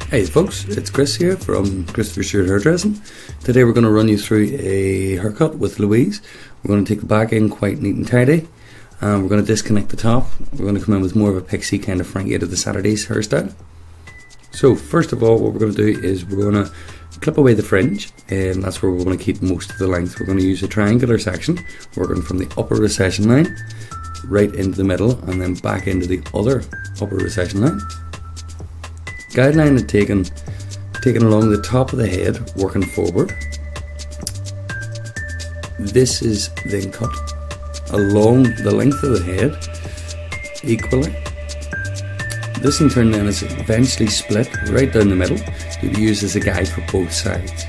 Hey folks, it's Chris here from Christopher Stewart Hairdressing. Today we're going to run you through a haircut with Louise. We're going to take the back in quite neat and tidy, and we're going to disconnect the top. We're going to come in with more of a pixie kind of Frankie out of the Saturdays hairstyle. So first of all, what we're going to do is we're going to clip away the fringe, and that's where we're going to keep most of the length. We're going to use a triangular section, working from the upper recession line right into the middle and then back into the other upper recession line. Guideline is taken along the top of the head, working forward. This is then cut along the length of the head equally. This in turn then is eventually split right down the middle to be used as a guide for both sides.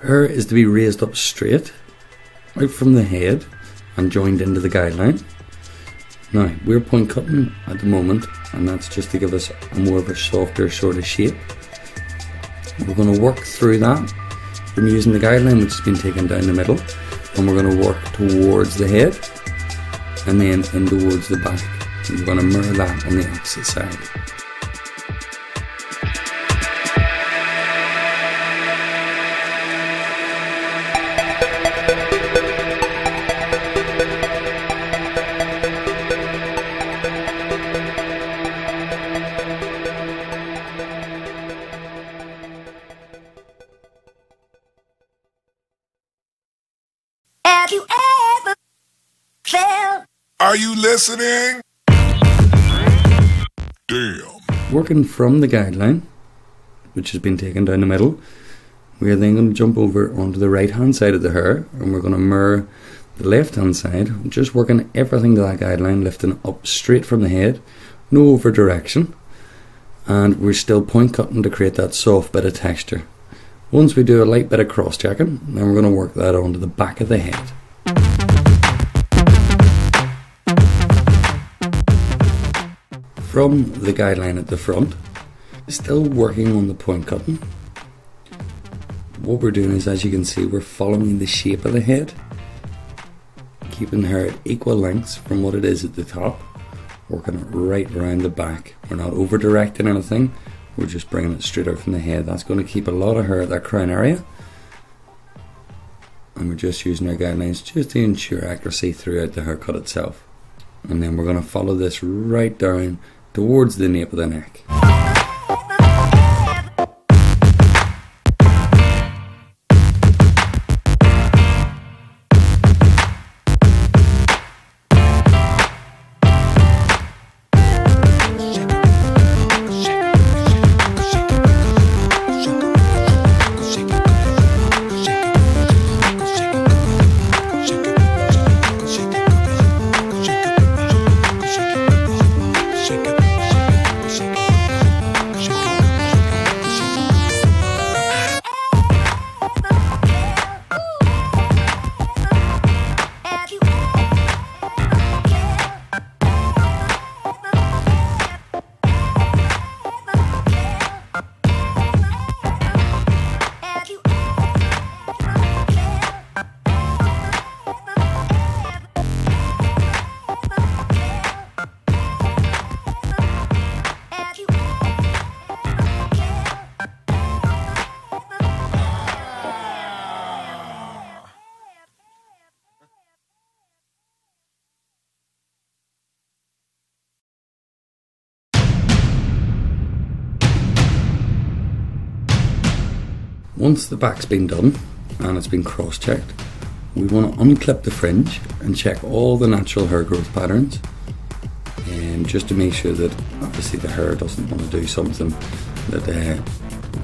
Hair is to be raised up straight out from the head and joined into the guideline. Now we're point cutting at the moment, and that's just to give us a more of a softer sort of shape. We're going to work through that from using the guideline which has been taken down the middle, and we're going to work towards the head and then in towards the back, and we're going to mirror that on the opposite side. Have you ever felt? Are you listening? Damn. Working from the guideline, which has been taken down the middle, we are then going to jump over onto the right hand side of the hair, and we're going to mirror the left hand side, just working everything to that guideline, lifting up straight from the head, no over direction, and we're still point cutting to create that soft bit of texture. Once we do a light bit of cross checking, then we're going to work that onto the back of the head. From the guideline at the front, still working on the point cutting. What we're doing is, as you can see, we're following the shape of the head, keeping the hair at equal lengths from what it is at the top, working it right around the back. We're not over directing anything, we're just bringing it straight out from the head. That's going to keep a lot of hair at that crown area, and we're just using our guidelines just to ensure accuracy throughout the haircut itself. And then we're going to follow this right down towards the nape of the neck. Once the back's been done and it's been cross-checked, we want to unclip the fringe and check all the natural hair growth patterns. just to make sure that obviously the hair doesn't want to do something that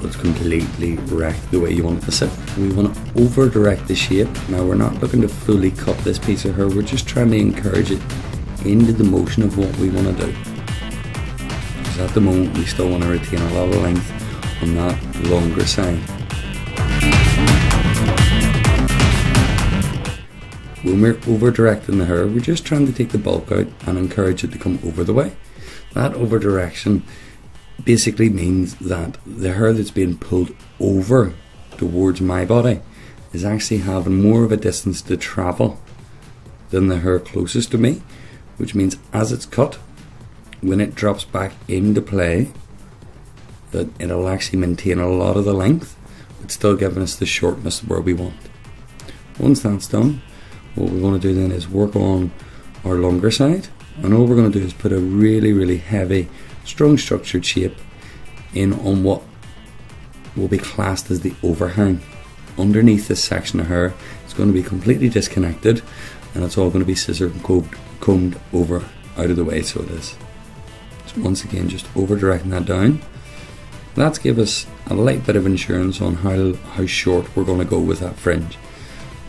was completely wrecked the way you want it to sit. We want to over direct the shape. Now we're not looking to fully cut this piece of hair, we're just trying to encourage it into the motion of what we want to do. Because at the moment we still want to retain a lot of length on that longer side. When we're over directing the hair, we're just trying to take the bulk out and encourage it to come over the way. That over direction basically means that the hair that's being pulled over towards my body is actually having more of a distance to travel than the hair closest to me, which means as it's cut, when it drops back into play, that it'll actually maintain a lot of the length, but still giving us the shortness where we want. Once that's done, what we're going to do then is work on our longer side, and all we're going to do is put a really heavy, strong structured shape in on what will be classed as the overhang. Underneath this section of hair, it's going to be completely disconnected, and it's all going to be scissor and combed over out of the way, so it is. So once again, just over directing that down. That's give us a light bit of insurance on how short we're going to go with that fringe.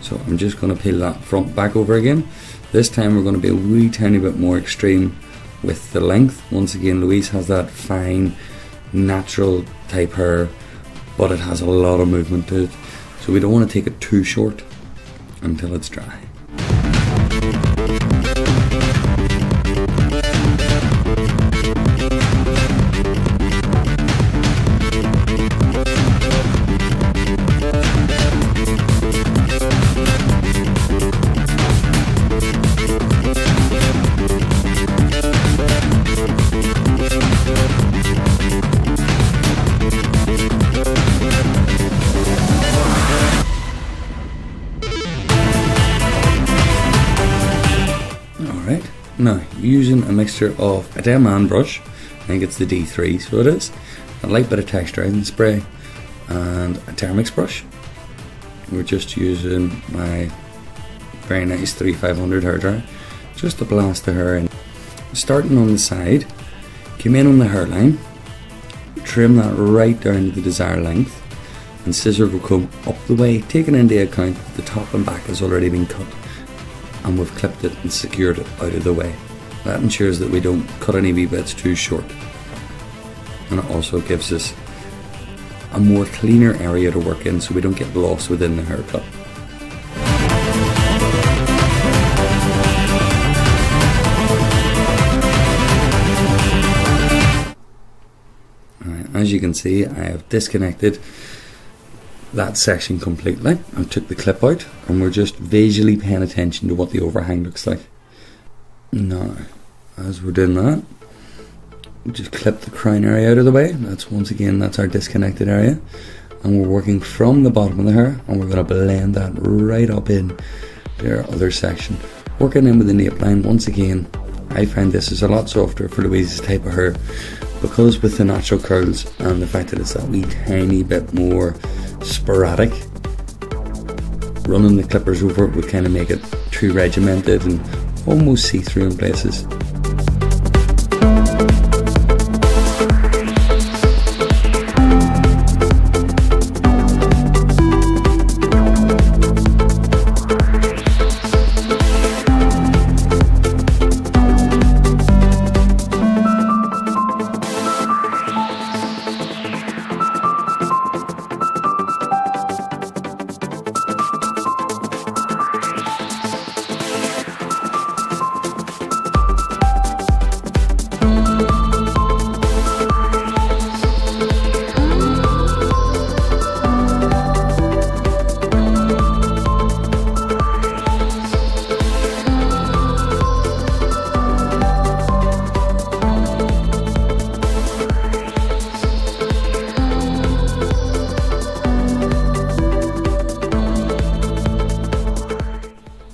So I'm just going to peel that front back over again. This time we're going to be a wee tiny bit more extreme with the length. Once again, Louise has that fine, natural type hair, but it has a lot of movement to it. So we don't want to take it too short until it's dry. Now, using a mixture of a diamond brush, I think it's the D3, so it is, a light bit of texturizing spray, and a Thermix brush. We're just using my very nice 3500 hairdryer just to blast the hair in. Starting on the side, come in on the hairline, trim that right down to the desired length, and scissor will come up the way, taking into account that the top and back has already been cut, and we've clipped it and secured it out of the way. That ensures that we don't cut any wee bits too short, and it also gives us a more cleaner area to work in so we don't get lost within the haircut. Alright, as you can see, I have disconnected that section completely. I took the clip out and we're just visually paying attention to what the overhang looks like. Now, as we're doing that, we just clip the crown area out of the way. That's our disconnected area, and we're working from the bottom of the hair, and we're going to blend that right up in their other section, working in with the nape line. Once again, I find this is a lot softer for Louise's type of hair, because with the natural curls and the fact that it's that wee tiny bit more sporadic, running the clippers over it would kind of make it too regimented and almost see-through in places.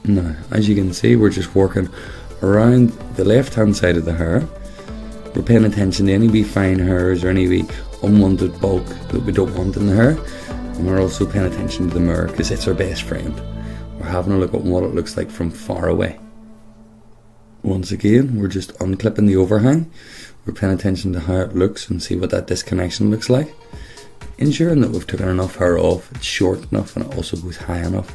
Now, as you can see, we're just working around the left hand side of the hair. We're paying attention to any wee fine hairs or any wee unwanted bulk that we don't want in the hair, and we're also paying attention to the mirror because it's our best friend. We're having a look at what it looks like from far away. Once again, we're just unclipping the overhang. We're paying attention to how it looks and see what that disconnection looks like. Ensuring that we've taken enough hair off, it's short enough and it also goes high enough.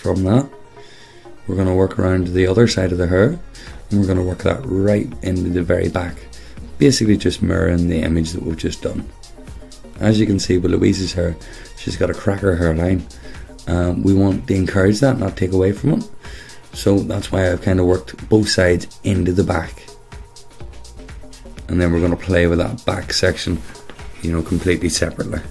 From that, we're going to work around to the other side of the hair and we're going to work that right into the very back, basically just mirroring the image that we've just done. As you can see with Louise's hair, she's got a cracker hairline. We want to encourage that, not take away from it. So that's why I've kind of worked both sides into the back. And then we're going to play with that back section, you know, completely separately.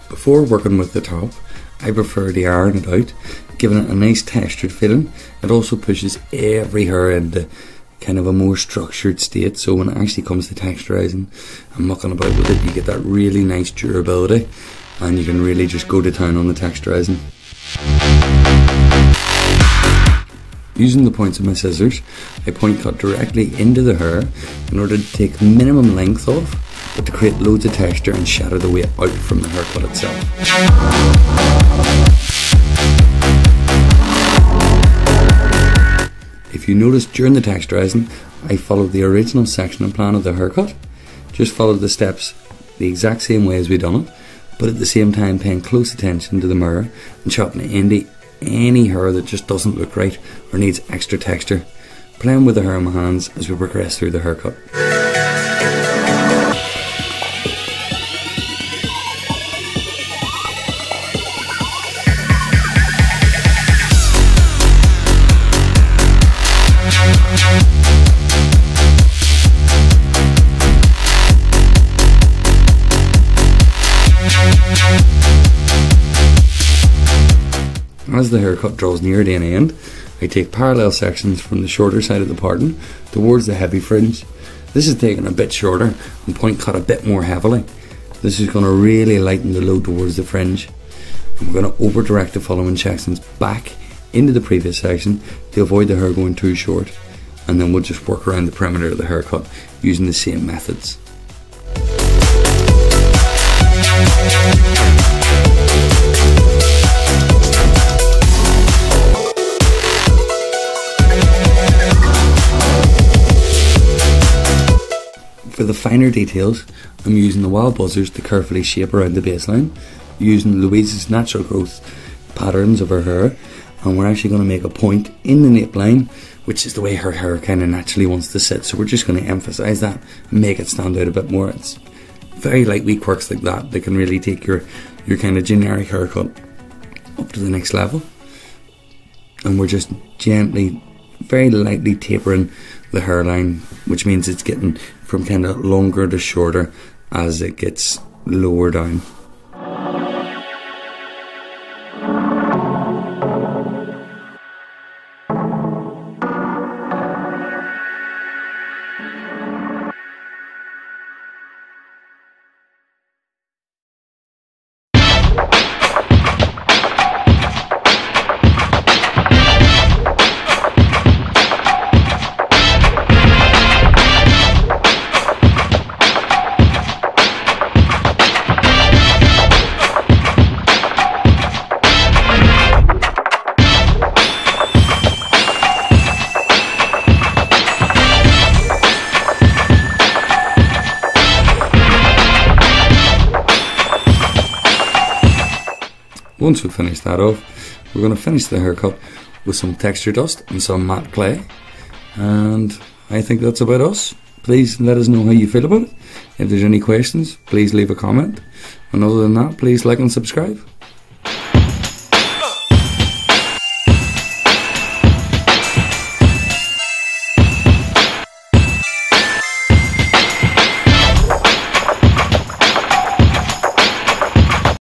Before working with the top, I prefer to iron it out, giving it a nice textured feeling. It also pushes every hair into kind of a more structured state, so when it actually comes to texturizing and mucking about with it, you get that really nice durability and you can really just go to town on the texturizing. Using the points of my scissors, I point cut directly into the hair in order to take minimum length off, but to create loads of texture and shatter the weight out from the haircut itself. If you notice during the texturizing, I followed the original section and plan of the haircut, just followed the steps the exact same way as we done it, but at the same time paying close attention to the mirror and chopping it into any hair that just doesn't look right or needs extra texture, playing with the hair in my hands as we progress through the haircut. As the haircut draws near to an end, I take parallel sections from the shorter side of the parting towards the heavy fringe. This is taken a bit shorter and point cut a bit more heavily. This is going to really lighten the load towards the fringe. And we're going to over direct the following sections back into the previous section to avoid the hair going too short, and then we'll just work around the perimeter of the haircut using the same methods. For the finer details, I'm using the wild buzzers to carefully shape around the baseline, using Louise's natural growth patterns of her hair, and we're actually going to make a point in the nape line, which is the way her hair kind of naturally wants to sit, so we're just going to emphasise that and make it stand out a bit more. It's very lightweight quirks like that that can really take your kind of generic haircut up to the next level. And we're just gently, very lightly tapering the hairline, which means it's getting from kind of longer to shorter as it gets lower down. Once we finish that off, we're going to finish the haircut with some texture dust and some matte clay. And I think that's about us. Please let us know how you feel about it. If there's any questions, please leave a comment. And other than that, please like and subscribe.